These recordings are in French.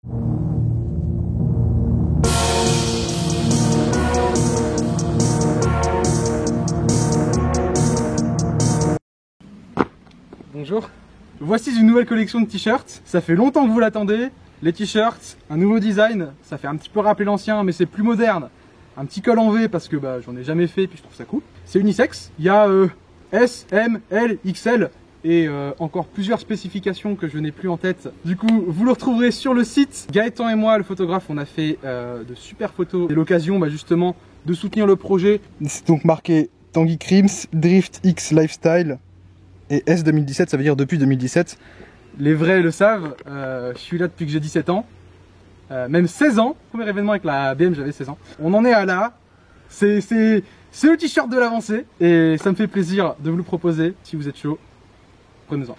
Bonjour, voici une nouvelle collection de t-shirts. Ça fait longtemps que vous l'attendez. Les t-shirts, un nouveau design, ça fait un petit peu rappeler l'ancien mais c'est plus moderne. Un petit col en V parce que j'en ai jamais fait et puis je trouve ça cool. C'est unisex, il y a S, M, L, XL et encore plusieurs spécifications que je n'ai plus en tête. Du coup, vous le retrouverez sur le site. Gaëtan et moi, le photographe, on a fait de super photos. C'est l'occasion justement de soutenir le projet. C'est donc marqué Tanguy Crims, Drift X Lifestyle. Et S 2017, ça veut dire depuis 2017. Les vrais le savent, je suis là depuis que j'ai 17 ans. Même 16 ans. Premier événement avec la BM, j'avais 16 ans. On en est à là. C'est le t-shirt de l'avancée. Et ça me fait plaisir de vous le proposer. Si vous êtes chaud, prenez-en.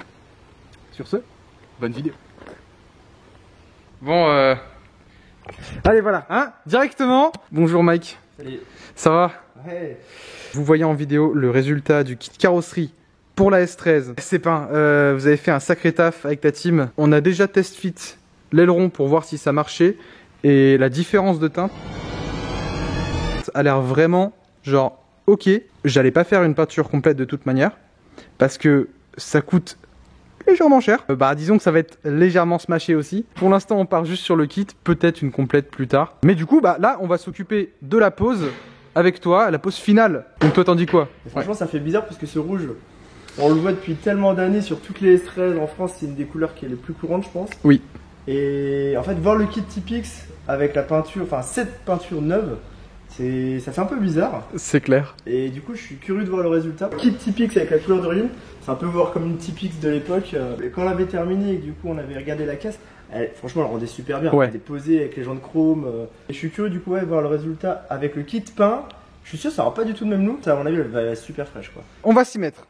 Sur ce, bonne vidéo. Bon, allez, voilà, hein, directement. Bonjour Mike. Salut. Ça va? Ouais. Vous voyez en vidéo le résultat du kit carrosserie pour la S13. C'est pas, vous avez fait un sacré taf avec ta team. On a déjà test fit l'aileron pour voir si ça marchait. Et la différence de teinte a l'air vraiment genre ok. J'allais pas faire une peinture complète de toute manière. Parce que ça coûte légèrement cher. Disons que ça va être légèrement smashé aussi. Pour l'instant on part juste sur le kit. Peut-être une complète plus tard. Mais du coup là on va s'occuper de la pose avec toi. La pose finale. Donc toi t'en dis quoi? Franchement ça fait bizarre parce que ce rouge, on le voit depuis tellement d'années sur toutes les S13 en France, c'est une des couleurs qui est les plus courantes je pense. Oui. Et en fait voir le kit Typix avec la peinture, enfin cette peinture neuve, ça fait un peu bizarre. C'est clair. Et du coup je suis curieux de voir le résultat. Kit Typix avec la couleur d'origine, c'est un peu voir comme une Typix de l'époque. Et quand on avait terminé et que du coup on avait regardé la caisse, franchement elle rendait super bien. Ouais. Elle était posée avec les jantes chrome. Et je suis curieux du coup de voir le résultat avec le kit peint. Je suis sûr que ça aura pas du tout le même look, à mon avis elle va être super fraîche quoi. On va s'y mettre.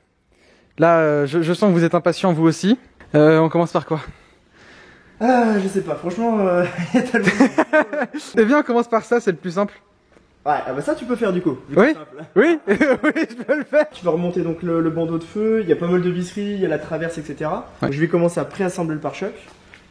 Là, je sens que vous êtes impatient, vous aussi. On commence par quoi? Je sais pas, franchement, il y a tellement de... Eh bien, on commence par ça, c'est le plus simple. Ouais, ça tu peux faire du coup. Oui, oui, oui, je peux le faire. Tu vas remonter donc le bandeau de feu, il y a pas mal de visseries, il y a la traverse, etc. Ouais. Donc, je vais commencer à préassembler le pare-choc.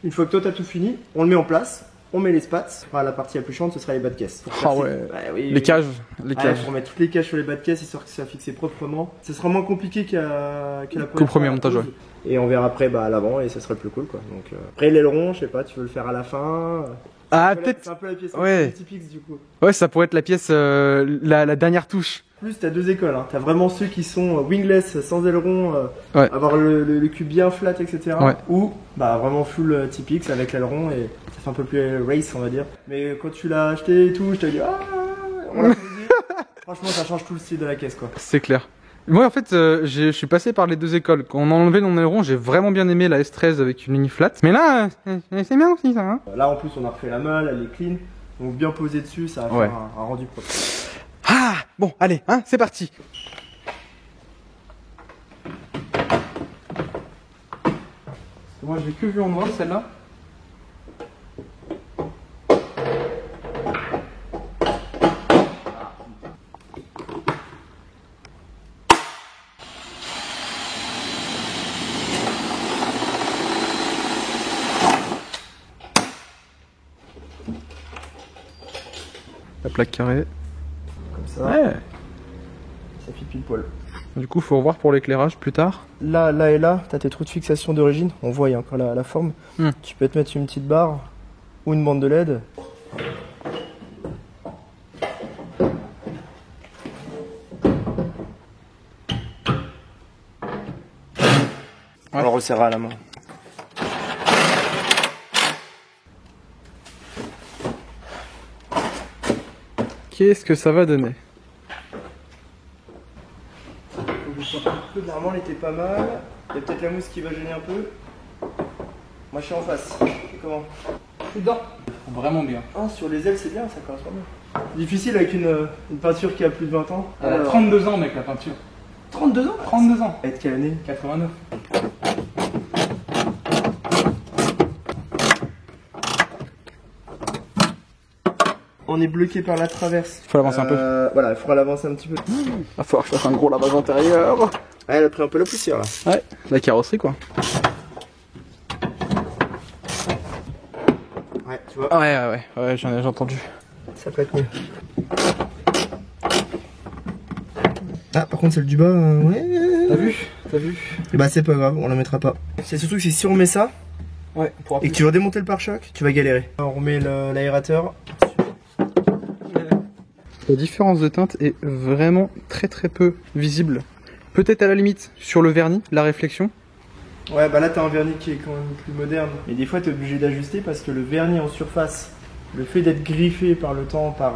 Une fois que toi t'as tout fini, on le met en place. On met les spats. Enfin, la partie la plus chiante, ce sera les bas de caisse. Ah ouais. Oui, les cages. Les cages. Pour mettre toutes les cages sur les bas de caisse, histoire que ça soit fixé proprement. Ce sera moins compliqué qu'au premier montage, ouais. Et on verra après à l'avant et ça sera le plus cool quoi. Donc après l'aileron, je sais pas, tu veux le faire à la fin. Peut-être. C'est un peu la pièce typique du coup. Ouais, ça pourrait être la pièce, la dernière touche. Plus t'as deux écoles, hein. T'as vraiment ceux qui sont wingless, sans aileron, ouais. avoir le cul bien flat, etc. Ouais. Ou vraiment full Typix avec l'aileron et ça fait un peu plus race on va dire. Mais quand tu l'as acheté et tout, je t'ai dit on l'a franchement ça change tout le style de la caisse quoi. C'est clair. Moi en fait je suis passé par les deux écoles. Quand on a enlevé mon aileron, j'ai vraiment bien aimé la S13 avec une ligne flat. Mais là c'est bien aussi ça hein. Là en plus on a refait la malle, elle est clean. Donc bien posé dessus, ça va faire un rendu propre. Ah bon allez hein, c'est parti. Moi je l'ai que vu en noir celle-là. La plaque carrée. Comme ça. Ouais. Ça fit pile poil. Du coup, faut revoir pour l'éclairage plus tard. Là et là, t'as tes trous de fixation d'origine. On voit, il y a encore la forme. Tu peux te mettre une petite barre ou une bande de LED. On le resserrera à la main. Qu'est-ce que ça va donner? Normalement, elle était pas mal. Il y a peut-être la mousse qui va gêner un peu. Moi, je suis en face. Comment? Je suis dedans. Vraiment bien. Ah, sur les ailes, c'est bien, ça correspond bien. Difficile avec une peinture qui a plus de 20 ans. Elle a 32 ans, mec, la peinture. 32 ans? 32 ans. Elle est de quelle année? 89. On est bloqué par la traverse. Faut l'avancer un peu. Voilà, il faudra l'avancer un petit peu. Il va falloir que je fasse un gros lavage intérieur. Ouais, elle a pris un peu la poussière là. Ouais, la carrosserie quoi. Ouais, tu vois. Ouais, j'ai entendu. Ça peut être mieux. Ah, par contre, celle du bas, ouais. T'as vu Et bah, c'est pas grave, on la mettra pas. C'est surtout que si on met ça, ouais, et que tu vas démonter le pare-choc, tu vas galérer. On remet l'aérateur. La différence de teinte est vraiment très peu visible. Peut-être à la limite sur le vernis, la réflexion. Ouais, bah là, t'as un vernis qui est quand même plus moderne. Mais des fois, t'es obligé d'ajuster parce que le vernis en surface, le fait d'être griffé par le temps, par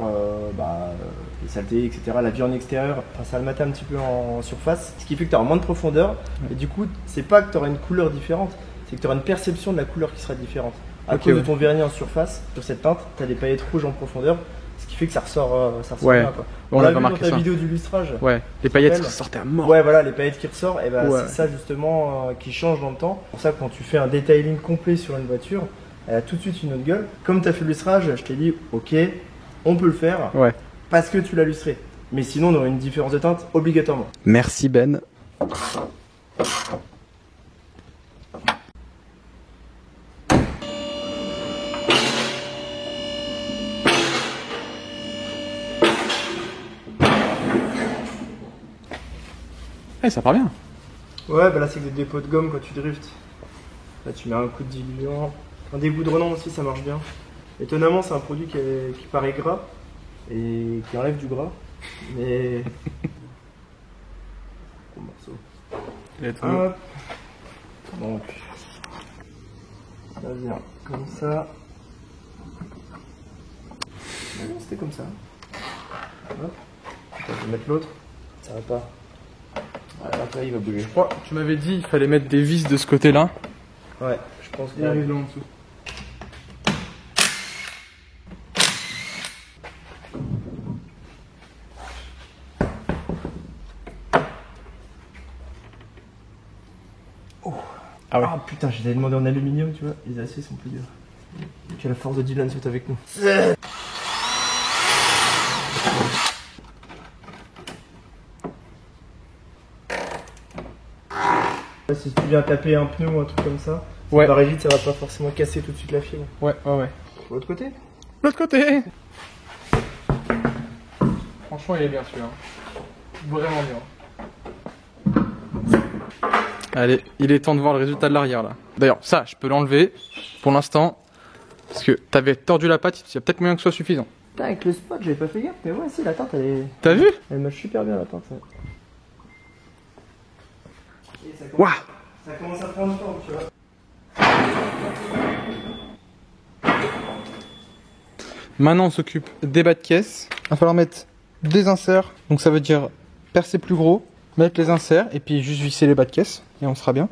les saletés, etc., la vie en extérieur, ça le matin un petit peu en surface, ce qui fait que tu auras moins de profondeur. Et du coup, c'est pas que tu auras une couleur différente, c'est que tu auras une perception de la couleur qui sera différente. À cause de ton vernis en surface, sur cette teinte, tu as des paillettes rouges en profondeur, ce qui fait que ça ressort bien, quoi. On l'a a vu remarqué dans ta ça. vidéo du lustrage. Ouais, les paillettes sortaient à mort. Ouais, voilà, les paillettes qui ressortent, et Ouais. c'est ça justement qui change dans le temps. C'est pour ça que quand tu fais un detailing complet sur une voiture, elle a tout de suite une autre gueule. Comme tu as fait le lustrage, je t'ai dit, ok, on peut le faire, Ouais. parce que tu l'as lustré. Mais sinon, on aurait une différence de teinte obligatoirement. Merci Ben. Eh, ça part bien. Ouais, bah là, c'est que des dépôts de gomme quand tu driftes. Là, tu mets un coup de diluant. Un dégoudronnant aussi, ça marche bien. Étonnamment, c'est un produit qui paraît gras et qui enlève du gras. Mais. Gros morceau. Hop. Donc. Ça vient comme ça. Non, c'était comme ça. Hop. Attends, je vais mettre l'autre. Ça va pas. Voilà, après, il va bouger. Je crois que tu m'avais dit qu'il fallait mettre des vis de ce côté-là. Ouais, je pense Il arrive là en dessous. Ah ouais. Ah putain, je t'avais demandé en aluminium, tu vois, les aciers sont plus durs. Que la force de Dylan soit avec nous. Là, si tu viens taper un pneu ou un truc comme ça, Ouais. la rigide, ça va pas forcément casser tout de suite la fibre. Ouais. De l'autre côté. L'autre côté. Franchement, il est bien celui-là. Vraiment bien. Allez, il est temps de voir le résultat de l'arrière là. D'ailleurs, ça, je peux l'enlever pour l'instant. Parce que t'avais tordu la patte, il y a peut-être moyen que ce soit suffisant. Putain, avec le spot, j'avais pas fait gaffe, mais ouais, si, la teinte, elle est. T'as vu? Elle marche super bien, la teinte. Waouh! Ça commence à prendre forme, tu vois. Maintenant, on s'occupe des bas de caisse. Il va falloir mettre des inserts. Donc, ça veut dire percer plus gros, mettre les inserts et puis juste visser les bas de caisse. Et on sera bien.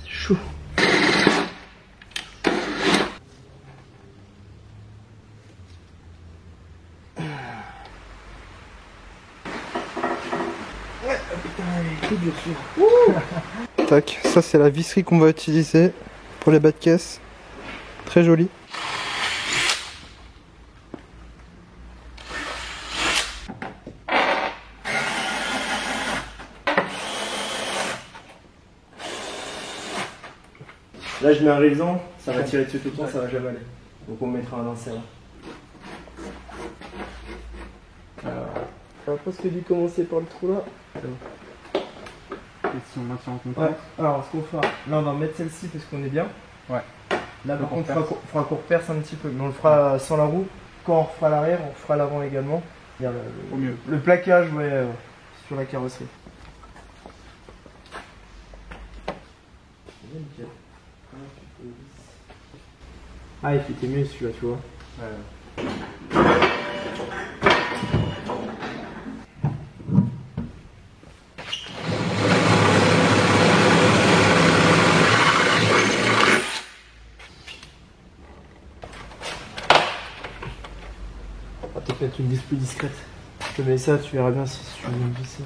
C'est chaud. Tac, ça c'est la visserie qu'on va utiliser pour les bas de caisse. Très jolie. Là, je mets un révisant, ça va tirer dessus tout le temps, ça va jamais aller. Donc, on mettra un insert. Alors, on va presque dû commencer par le trou là. Et si on maintient en Ouais. contact. Alors, ce qu'on fera, là, on va mettre celle-ci parce qu'on est bien. Ouais. Là, par Donc, contre, on il faudra qu'on reperce un petit peu, mais on le fera sans la roue. Quand on refera l'arrière, on fera l'avant également. C'est-à-dire Au mieux. le plaquage, ouais, sur la carrosserie. Ah, il était mieux celui-là, tu vois. On va peut-être mettre une vis plus discrète. Je te mets ça, tu verras bien si tu veux une vis.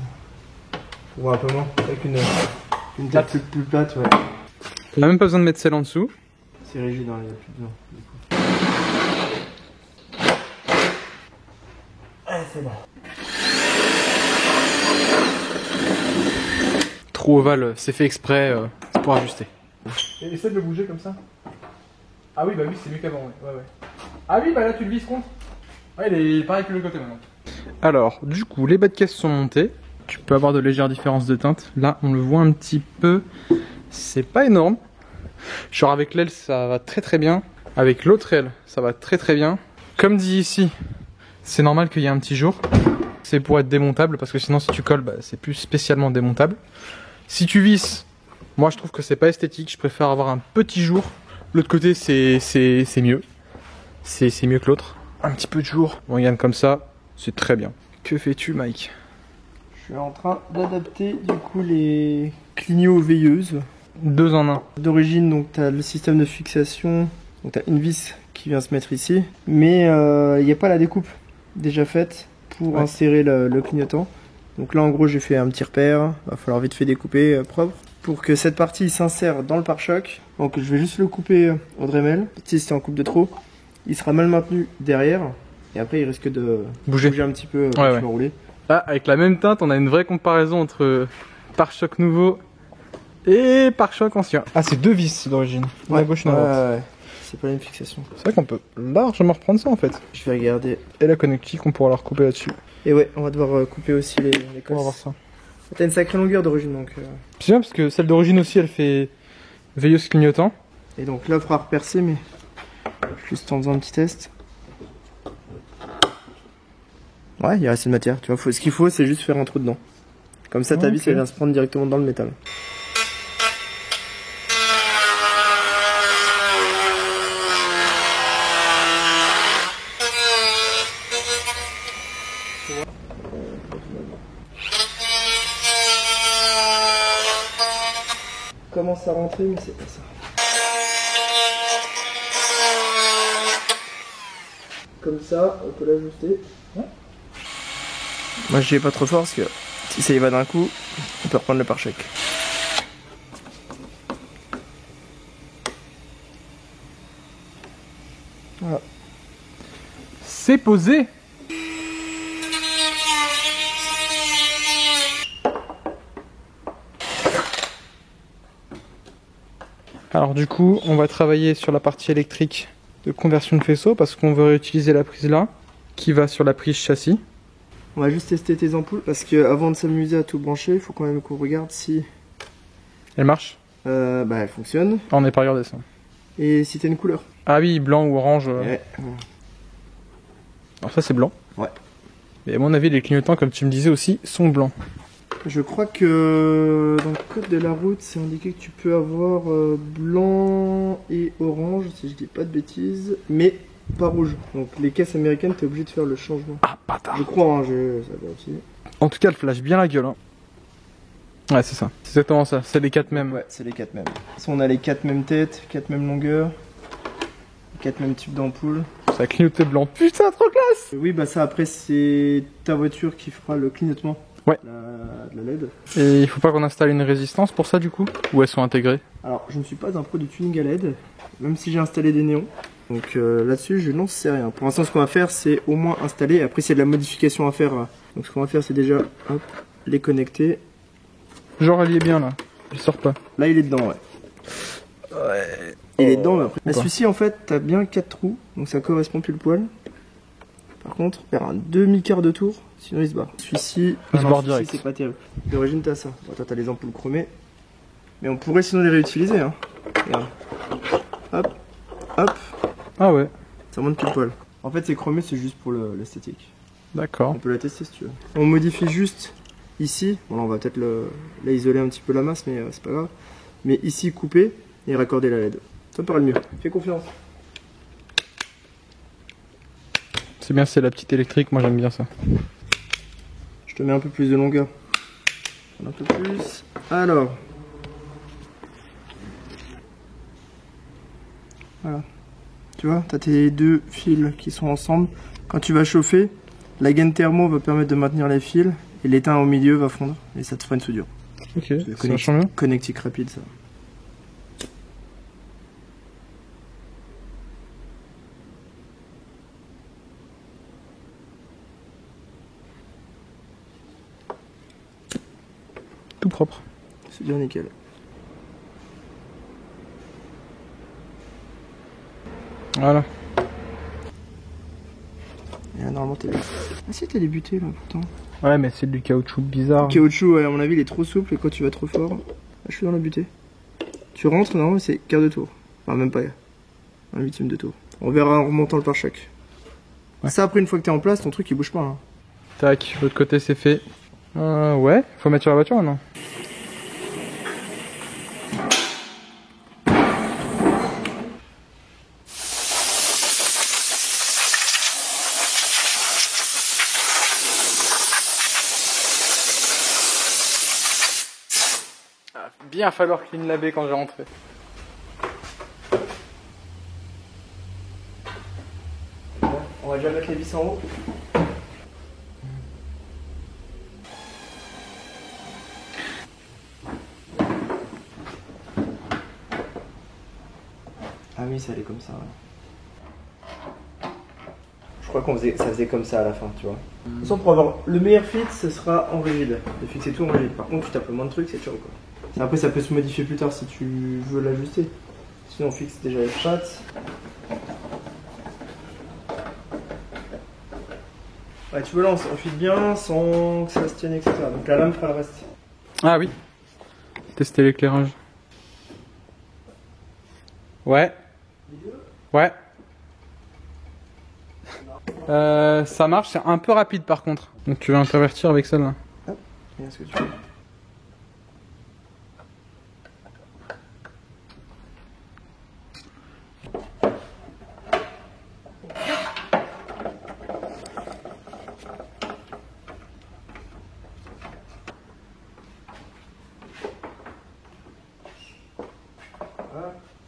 Ou un peu moins, avec une tête plus plate, ouais. On n'a même pas besoin de mettre celle en dessous. C'est rigide, hein, il n'y a plus besoin. Du coup. Allez, c'est bon. Trop ovale, c'est fait exprès, c'est pour ajuster. Et essaie de le bouger comme ça. Ah oui, bah oui, c'est mieux qu'avant, ouais. Ah oui, bah là tu le vises contre. Ouais, il est pareil que le côté maintenant. Alors, du coup, les bas de caisse sont montés. Tu peux avoir de légères différences de teinte. Là, on le voit un petit peu. C'est pas énorme. Genre avec l'aile, ça va très très bien. Avec l'autre aile, ça va très très bien. Comme dit ici, c'est normal qu'il y ait un petit jour. C'est pour être démontable, parce que sinon si tu colles, bah, c'est plus spécialement démontable. Si tu visses, moi je trouve que c'est pas esthétique. Je préfère avoir un petit jour. L'autre côté, c'est mieux. C'est mieux que l'autre. Un petit peu de jour. On regarde comme ça, c'est très bien. Que fais-tu, Mike? Je suis en train d'adapter du coup les clignots-veilleuses. 2 en 1. D'origine, donc tu as le système de fixation, donc tu as une vis qui vient se mettre ici, mais il n'y a pas la découpe déjà faite pour insérer le clignotant. Donc là en gros j'ai fait un petit repère, va falloir vite fait découper propre pour que cette partie s'insère dans le pare-choc. Donc je vais juste le couper au Dremel. Si c'est en coupe de trop, il sera mal maintenu derrière et après il risque de bouger un petit peu quand tu vas rouler. Là, avec la même teinte, on a une vraie comparaison entre pare-choc nouveau et pare-choc ancien. Ah, c'est 2 vis d'origine. Ouais, à gauche et à droite. Ouais. C'est pas la même fixation. C'est vrai qu'on peut largement reprendre ça en fait. Je vais regarder. Et la connectique, on pourra la recouper là-dessus. Et ouais, on va devoir couper aussi les cosses. On va voir ça. T'as une sacrée longueur d'origine donc. C'est bien parce que celle d'origine aussi, elle fait veilleuse clignotant. Et donc là, il faudra repercer, mais juste en faisant un petit test. Ouais, il y a assez de matière. Tu vois, ce qu'il faut, c'est juste faire un trou dedans. Comme ça, ta vis, elle vient se prendre directement dans le métal. Commence à rentrer, mais c'est pas ça. Comme ça, on peut l'ajuster. Ouais. Moi, je vais pas trop fort parce que si ça y va d'un coup, on peut reprendre le pare-choc. Voilà. C'est posé. Alors du coup, on va travailler sur la partie électrique de conversion de faisceau parce qu'on veut réutiliser la prise là, qui va sur la prise châssis. On va juste tester tes ampoules parce que avant de s'amuser à tout brancher, il faut quand même qu'on regarde si... Elle marche? Bah elle fonctionne. On n'est pas regardé ça. Et si t'as une couleur. Ah oui, blanc ou orange. Ouais. Alors ça c'est blanc. Ouais. Et à mon avis, les clignotants, comme tu me disais aussi, sont blancs. Je crois que dans le code de la route, c'est indiqué que tu peux avoir blanc et orange, si je dis pas de bêtises, mais pas rouge. Donc les caisses américaines, t'es obligé de faire le changement. Ah, bâtard. Je crois, hein, ça va aussi. En tout cas, elle flash bien la gueule. Hein. Ouais, c'est ça. C'est exactement ça. C'est les 4 mêmes. Ouais, c'est les 4 mêmes. On a les 4 mêmes têtes, 4 mêmes longueurs, 4 mêmes types d'ampoules. Ça a clignoté blanc. Putain, trop classe! Oui, bah ça après, c'est ta voiture qui fera le clignotement. Ouais. De la LED. Et il faut pas qu'on installe une résistance pour ça du coup? Ou elles sont intégrées? Alors, je ne suis pas un pro de tuning à LED, même si j'ai installé des néons. Donc là-dessus, je n'en sais rien. Pour l'instant, ce qu'on va faire, c'est au moins installer. Après, s'il y a de la modification à faire, donc ce qu'on va faire, c'est déjà hop, les connecter. Genre, elle y est bien là. Il sort pas. Là, il est dedans, ouais. Ouais. Il est dedans, mais après. Là, celui-ci, en fait, t'as bien 4 trous, donc ça correspond pile poil. Par contre, faire un demi-quart de tour, sinon il se barre. Celui-ci, il se barre direct. C'est pas terrible. D'origine, t'as ça. Bon, toi, t'as les ampoules chromées. Mais on pourrait sinon les réutiliser, hein. Regarde. Hop, hop. Ah ouais. Ça monte pile poil. En fait, c'est chromé, c'est juste pour l'esthétique. D'accord. On peut la tester si tu veux. On modifie juste ici. Bon, là, on va peut-être là isoler un petit peu la masse, mais c'est pas grave. Mais ici, couper et raccorder la LED. Ça me paraît le mieux. Fais confiance. C'est bien, c'est la petite électrique, moi j'aime bien ça. Je te mets un peu plus de longueur. Un peu plus. Alors. Voilà. Tu vois, tu as tes deux fils qui sont ensemble. Quand tu vas chauffer, la gaine thermo va permettre de maintenir les fils et l'étain au milieu va fondre et ça te fera une soudure. Ok, c'est vachement bien. Connectique rapide ça. tout propre. C'est bien nickel. Voilà. Et là, normalement t'es... Ah si, t'as débuté là pourtant. Ouais, mais c'est du caoutchouc bizarre. Le caoutchouc, ouais, à mon avis, il est trop souple et quand tu vas trop fort... Là, je suis dans la butée. Tu rentres, normalement c'est quart de tour. Enfin, même pas. Un huitième de tour. On verra en remontant le pare-choc. Ouais. Ça, après, une fois que t'es en place, ton truc il bouge pas. Hein. Tac, l'autre côté c'est fait. Ouais, faut mettre sur la voiture maintenant. Bien falloir clean la baie quand j'ai rentré. On va déjà mettre les vis en haut. Ah oui, ça allait comme ça. Ouais. Je crois qu'on faisait, ça faisait comme ça à la fin, tu vois. De toute façon, pour avoir le meilleur fit, ce sera en rigide. De fixer tout en rigide. Par contre, tu tapes moins de trucs, c'est chaud quoi. Après, ça peut se modifier plus tard si tu veux l'ajuster. Sinon, on fixe déjà les strates. Ouais, tu veux là, on fit bien sans que ça se tienne, etc. Donc la lame fera le reste. Ah oui. Tester l'éclairage. Ouais. Ouais. Ça marche, c'est un peu rapide par contre. Donc tu vas intervertir avec celle-là. Hop, regarde ce que tu fais.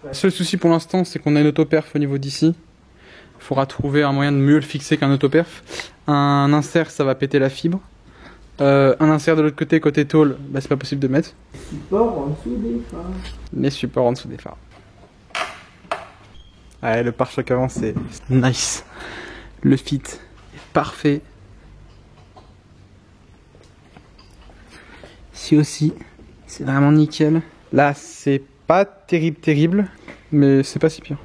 Le seul souci pour l'instant, c'est qu'on a une autoperf au niveau d'ici. Il faudra trouver un moyen de mieux le fixer qu'un autoperf. Un insert, ça va péter la fibre. Un insert de l'autre côté, côté tôle, bah, c'est pas possible de mettre. Support en dessous des phares. Les supports en dessous des phares. Ouais, le pare-choc avant, c'est nice. Le fit est parfait. Ici aussi, c'est vraiment nickel. Là, c'est pas terrible, mais c'est pas si pire.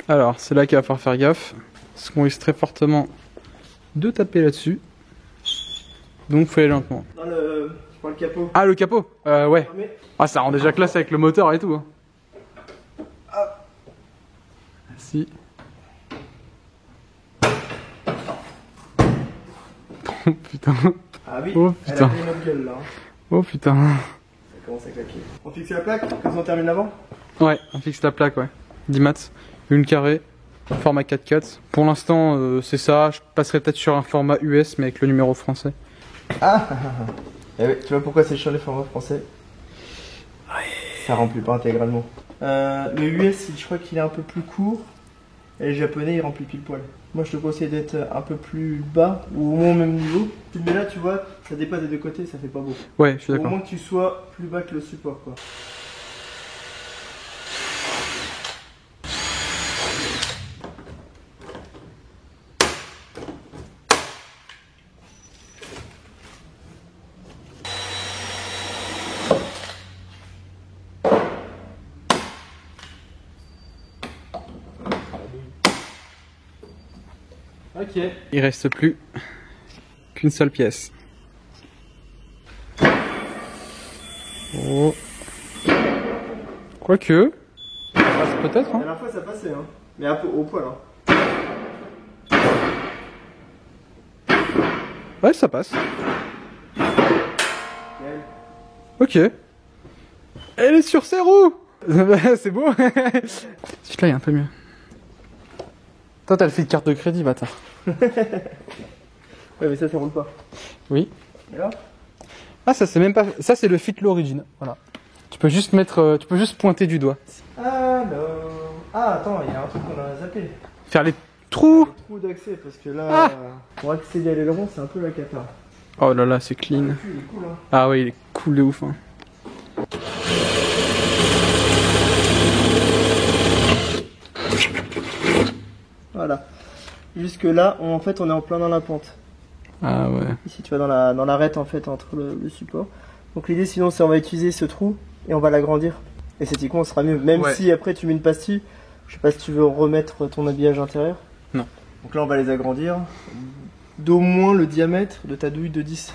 Alors, c'est là qu'il va falloir faire gaffe, parce qu'on risque très fortement de taper là-dessus. Donc, faut aller lentement. Dans le... Je prends le capot. Ah, le capot ouais. Ah, ça rend déjà classe avec le moteur et tout. Hein. Ah. Si. Oh putain. Ah oui, Oh, elle a putain. fait une autre gueule là. Oh putain. Ça commence à claquer. On fixe la plaque, comme ça on termine l'avant. Ouais, on fixe la plaque, ouais. 10 mats, une carré, format 4x4. Pour l'instant, c'est ça. Je passerai peut-être sur un format US, mais avec le numéro français. Ah. Eh oui, tu vois pourquoi c'est chiant les formats français? Ça remplit pas intégralement. Le US, je crois qu'il est un peu plus court. Et le japonais, il remplit pile poil. Moi, je te conseille d'être un peu plus bas ou au moins au même niveau. Mais là, tu vois, ça dépasse des deux côtés, ça fait pas beau. Ouais, je suis Au d'accord. moins que tu sois plus bas que le support, quoi. Ok. Il reste plus qu'une seule pièce. Oh. Quoique. Ça passe peut-être, La hein. dernière fois, ça passait, hein. Mais un peu au poil, hein. Ouais, ça passe. Nickel. Ok. Elle est sur ses roues. C'est beau. Celui-là, il est un peu mieux. Toi, t'as le fit carte de crédit, bâtard. Ouais, mais ça roule pas. Oui. Et là? Ah, ça c'est même pas. Ça c'est le fit l'origine. Voilà. Tu peux juste mettre. Tu peux juste pointer du doigt. Alors... Ah, attends, il y a un truc qu'on a zappé. Faire les trous. Les trous d'accès, parce que là, Ah. pour accéder à l'aileron, c'est un peu la cata. Oh là là, c'est clean. Le cul, il est cool, hein. Ah oui, il est cool de ouf. Hein. Voilà. Jusque là, en fait, on est en plein dans la pente. Ah ouais. Ici, tu vois, dans l'arête en fait entre le support. Donc l'idée, sinon, c'est on va utiliser ce trou et on va l'agrandir. Esthétiquement, ce sera mieux. Même si après tu mets une pastille, je sais pas si tu veux remettre ton habillage intérieur. Non. Donc là, on va les agrandir d'au moins le diamètre de ta douille de 10.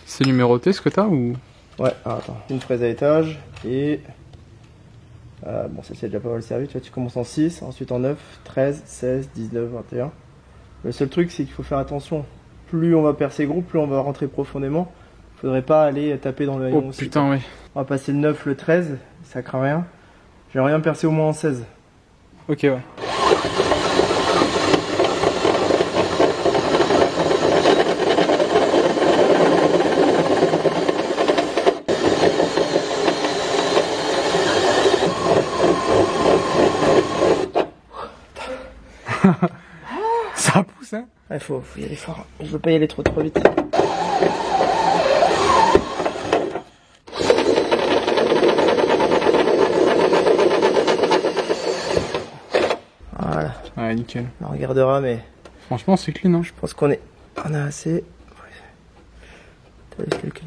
C'est numéroté ce que t'as ou? Ouais, alors attends. Une fraise à étage et... bon, ça c'est déjà pas mal servi. Tu vois, tu commences en 6, ensuite en 9, 13, 16, 19, 21. Le seul truc, c'est qu'il faut faire attention. Plus on va percer gros, plus on va rentrer profondément. Faudrait pas aller taper dans le rayon aussi. Putain, oui. On va passer le 9, le 13, ça craint rien. J'aimerais bien percer au moins en 16. Ok, ouais. Ça pousse, hein? Ouais, faut y aller fort. Je veux pas y aller trop vite. Voilà. Ouais, nickel. On regardera, mais Franchement, c'est clean, hein. je pense qu'on a assez. T'as les calculs.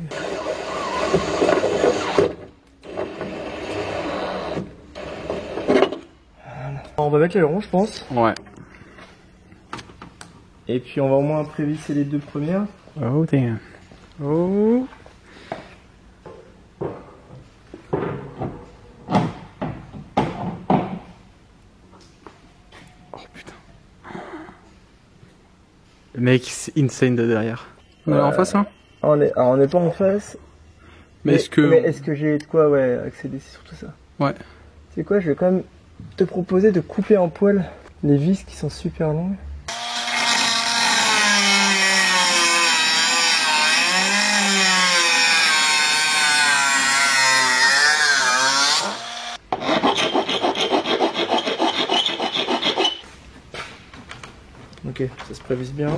Voilà. On va mettre l'aileron, je pense. Ouais. Et puis on va au moins prévisser les deux premières. Oh, damn. Oh. Oh putain. Le mec, c'est insane de derrière. On est en face, hein? On n'est pas en face. Mais est-ce que... Mais est-ce que j'ai de quoi accéder, c'est surtout ça. Ouais. C'est quoi, je vais quand même te proposer de couper en poil les vis qui sont super longues. Ok, ça se prévise bien.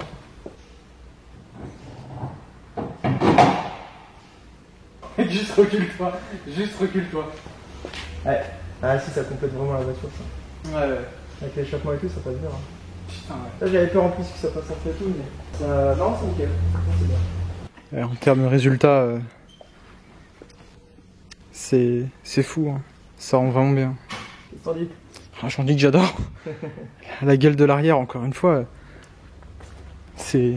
Juste recule-toi. Juste recule-toi. Ouais. Ah si, ça complète vraiment la voiture, ça. Ouais, ouais. Avec l'échappement et tout, ça passe bien. Hein. Putain, ouais. Là, j'avais peur en plus que ça passe un peu et tout, mais... Non, c'est nickel. C'est bien. En termes de résultats, c'est fou, hein. Ça rend vraiment bien. Qu'est-ce que t'en dis? Ah, j'en dis que j'adore. La gueule de l'arrière, encore une fois, c'est...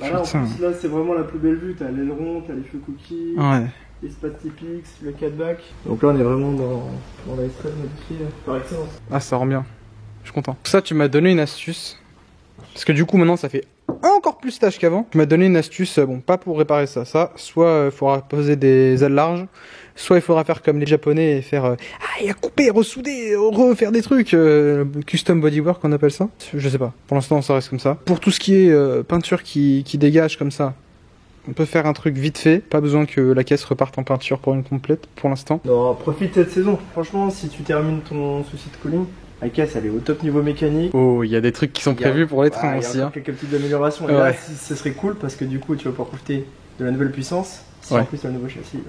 Bah là, en Putain. plus, là, c'est vraiment la plus belle vue. T'as l'aileron, t'as les feux cookies, Ouais. l'espace typique, le catback. Donc là, on est vraiment dans la S13 modifiée par excellence. Ah, ça rend bien. Je suis content. Ça, tu m'as donné une astuce. Parce que du coup, maintenant, ça fait encore plus tâche qu'avant. Tu m'as donné une astuce, bon, pas pour réparer ça. Ça, soit il faudra poser des ailes larges, soit il faudra faire comme les Japonais et faire couper, ressouder, refaire des trucs. Custom bodywork, on appelle ça. Je sais pas. Pour l'instant, ça reste comme ça. Pour tout ce qui est peinture qui dégage comme ça, on peut faire un truc vite fait. Pas besoin que la caisse reparte en peinture pour une complète, pour l'instant. Non, profite cette saison. Franchement, si tu termines ton souci de cooling, la caisse, elle est au top niveau mécanique. Oh, il y a des trucs qui sont prévus pour les trains aussi. Il y a Hein. quelques petites améliorations. Et là, ce serait cool parce que du coup, tu vas pouvoir profiter de la nouvelle puissance. Si en plus, tu as le nouveau châssis,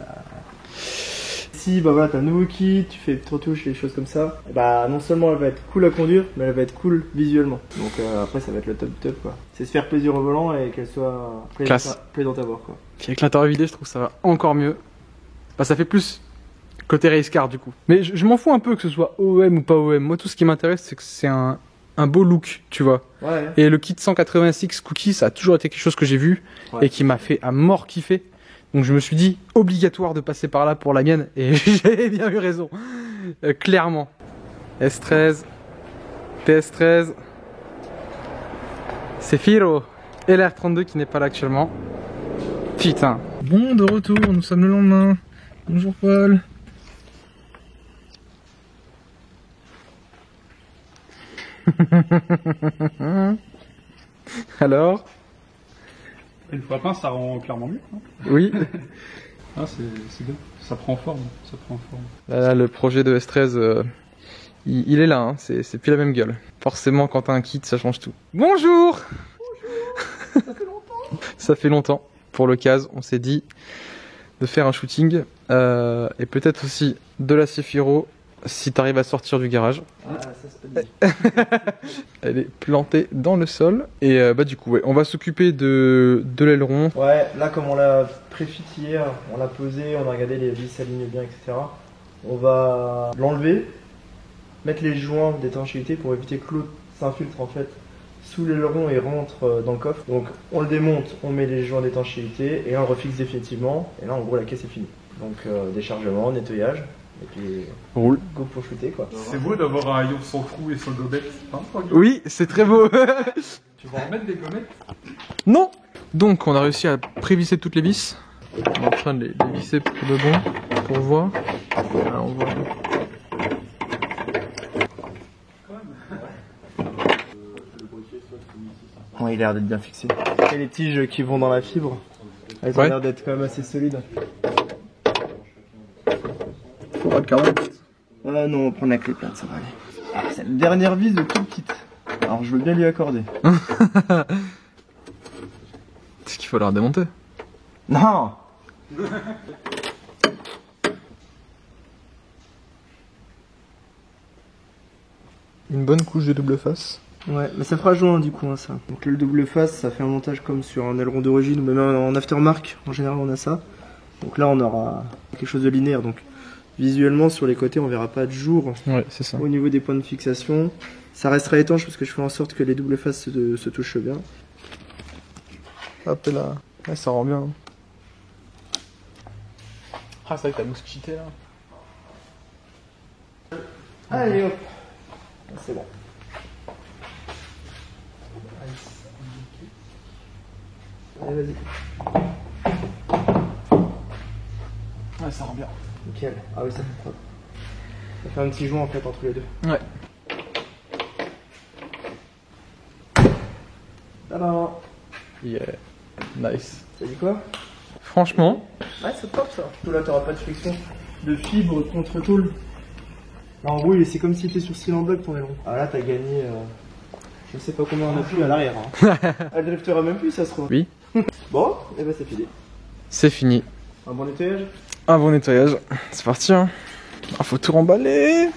si bah voilà, t'as un nouveau kit, tu fais des retouches et des choses comme ça, bah non seulement elle va être cool à conduire, mais elle va être cool visuellement. Donc après, ça va être le top du top, quoi. C'est se faire plaisir au volant et qu'elle soit plaisante à voir, quoi. Puis avec l'intérieur vidé, je trouve que ça va encore mieux. Bah, ça fait plus côté race car du coup. Mais je m'en fous un peu que ce soit OM ou pas OM. Moi, tout ce qui m'intéresse, c'est que c'est un beau look, tu vois. Ouais. Et le kit 186 cookies, ça a toujours été quelque chose que j'ai vu et qui m'a fait à mort kiffer. Donc je me suis dit, obligatoire de passer par là pour la mienne. Et j'ai bien eu raison. Clairement. S13, PS13, c'est Firo. Et l'R32 qui n'est pas là actuellement. Putain. Bon, de retour, nous sommes le lendemain. Bonjour Paul. Alors? Une fois peint, ça rend clairement mieux. Hein. Oui. Ah, c'est bien. Ça prend forme. Ça prend forme. Là, le projet de S13, il est là. Hein. C'est plus la même gueule. Forcément, quand t'as un kit, ça change tout. Bonjour. Ça fait longtemps. Ça fait longtemps. Pour l'occasion, on s'est dit de faire un shooting et peut-être aussi de la Cefiro si tu arrives à sortir du garage. Ah, ça c'est pas dit. Elle est plantée dans le sol. Et bah du coup, ouais, on va s'occuper de l'aileron. Ouais, là comme on l'a préfit hier, on l'a posé, on a regardé les vis s'alignent bien, etc. On va l'enlever, mettre les joints d'étanchéité pour éviter que l'eau s'infiltre en fait sous l'aileron et rentre dans le coffre. Donc on le démonte, on met les joints d'étanchéité et on le refixe définitivement. Et là en gros la caisse est finie. Donc déchargement, nettoyage. Et puis Roule. go pour shooter quoi. C'est beau d'avoir un haillon sans trou et sans gommette. Hein, Oui, c'est très beau. tu vas en mettre des gommettes? Non. Donc on a réussi à prévisser toutes les vis. On est en train de les visser pour de bon, pour voir. Là, on voit. Ouais, il a l'air d'être bien fixé. Et les tiges qui vont dans la fibre, elles ont Ouais. l'air d'être quand même assez solides. Faudra le carreau. Non, on va prendre la clé plate, ça va aller. Ah, c'est la dernière vis de tout le kit. Alors je veux bien lui accorder. C'est qu'il faut la redémonter. Non. Une bonne couche de double face. Ouais, mais ça fera joint du coup hein, ça. Donc le double face, ça fait un montage comme sur un aileron d'origine ou même en aftermark. En général on a ça. Donc là on aura quelque chose de linéaire. Donc visuellement sur les côtés on verra pas de jour. Ouais, c'est ça. Au niveau des points de fixation, ça restera étanche parce que je fais en sorte que les doubles faces se touchent bien. Hop là. Ouais, ça rend bien. Ah, c'est vrai que t'as mousquité là. Allez hop, c'est bon. Allez vas-y. Ouais, ça rend bien. Nickel. Ah oui ça fait propre. Ça fait un petit joint en fait entre les deux. Ouais. Alors, Yeah. Nice. ça dit quoi? Franchement, Ouais, c'est top ça. Surtout là, t'auras pas de friction de fibre contre tôle. Là, en gros, c'est comme si t'étais sur cylindre bloc ton aileron. Ah là, t'as gagné. Je sais pas combien on a plus à l'arrière. Hein. Elle driftera même plus, ça se trouve. oui. Bon, et bah c'est fini. C'est fini. Un bon nettoyage. Un bon nettoyage. C'est parti. Hein. Ah, faut tout remballer.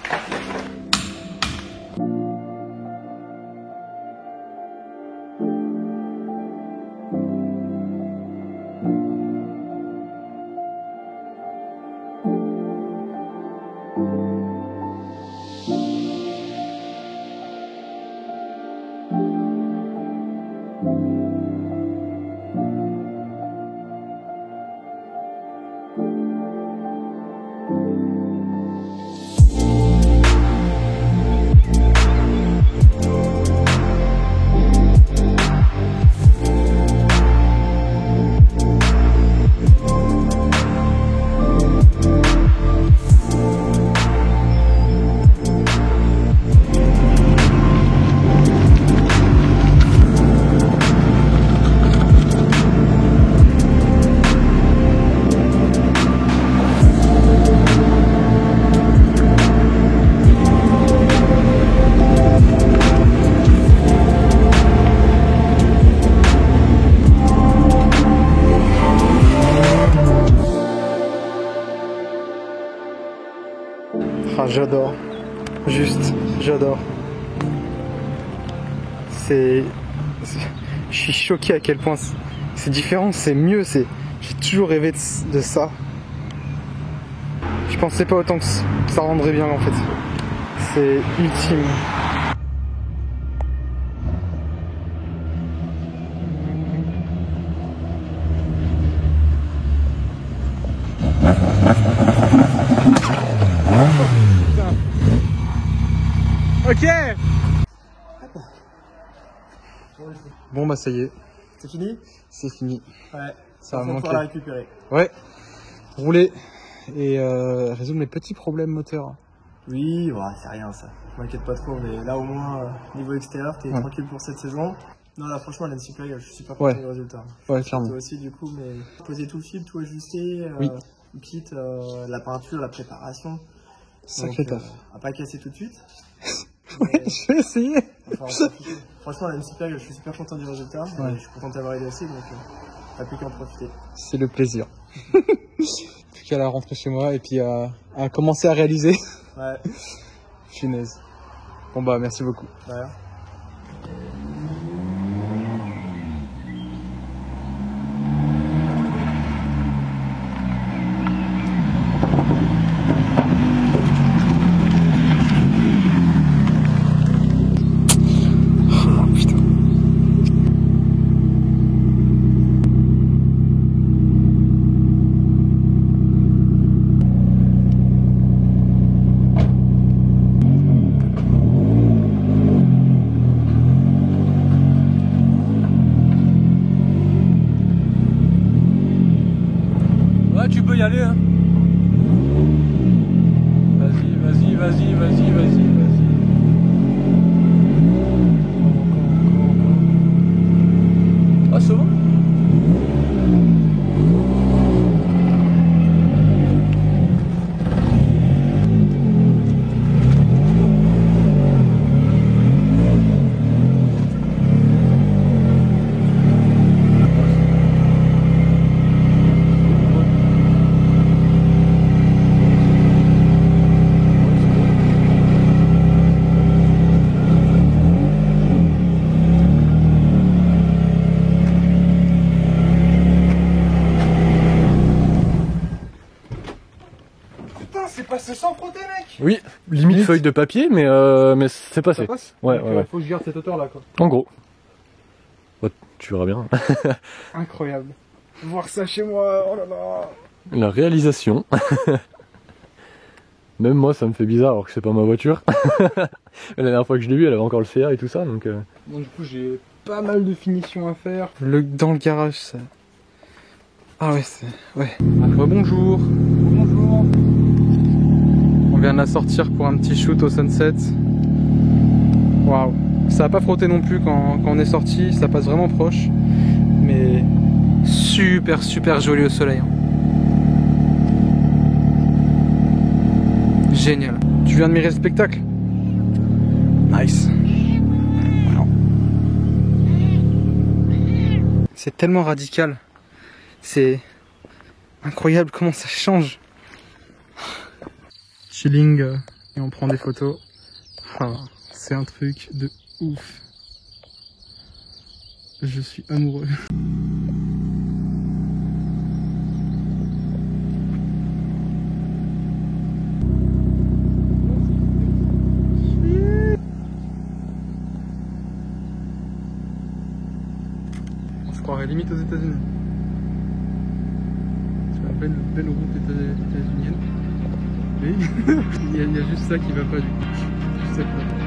Ah, j'adore. Juste, j'adore. Je suis choqué à quel point c'est différent, c'est mieux. J'ai toujours rêvé de ça. Je pensais pas autant que ça rendrait bien en fait. C'est ultime. Ok. Bon bah ça y est, C'est fini? c'est fini. Ouais. Ça va va manquer. la récupérer. Ouais. Rouler et résoudre mes petits problèmes moteurs. Oui, ouais, c'est rien ça. Je m'inquiète pas trop, mais là au moins, niveau extérieur, t'es tranquille pour cette saison. Non, là franchement, elle est supérieure, je suis super content du résultat. Ouais, clairement. Toi aussi, du coup, mais poser tout le fil, tout ajuster, Oui. le kit, la peinture, la préparation. Sacré Donc, taf. à pas casser tout de suite. Oui, je vais essayer. Enfin, en profiter. Franchement, elle est supérieure, je suis super content du résultat. Ouais. Et je suis content de t'avoir aidé aussi, donc t'as plus qu'à en profiter. C'est le plaisir. Plus qu'à la rentrer chez moi et puis à commencer à réaliser. Ouais. Finesse. Bon bah merci beaucoup. Ouais. Tu peux y aller, hein. Vas-y. Ah, c'est bon? C'est passé sans frotter, mec. Oui, limite feuille de papier, mais c'est passé. Ça passe. Ouais, donc, ouais. Faut que je garde cette hauteur là, quoi. En gros. Ouais, tu verras bien. Incroyable. Voir ça chez moi, oh là là. La réalisation. Même moi, ça me fait bizarre alors que c'est pas ma voiture. La dernière fois que je l'ai vue, elle avait encore le CA et tout ça, donc. Bon, du coup, j'ai pas mal de finitions à faire. Dans le garage, ça. Ah ouais, c'est. Ouais. Bonjour. Bonjour. On vient de la sortir pour un petit shoot au sunset. Waouh. Ça a pas frotté non plus quand on est sorti, ça passe vraiment proche. Mais super joli au soleil. Hein. Génial. Tu viens de admirer le spectacle? Nice. Wow. C'est tellement radical. C'est incroyable comment ça change. Chilling et on prend des photos. Ah, c'est un truc de ouf. Je suis amoureux. On se croirait limite aux États-Unis. C'est une belle route états-unienne. Oui. il y a juste ça qui va pas du coup. Juste ça qui va pas.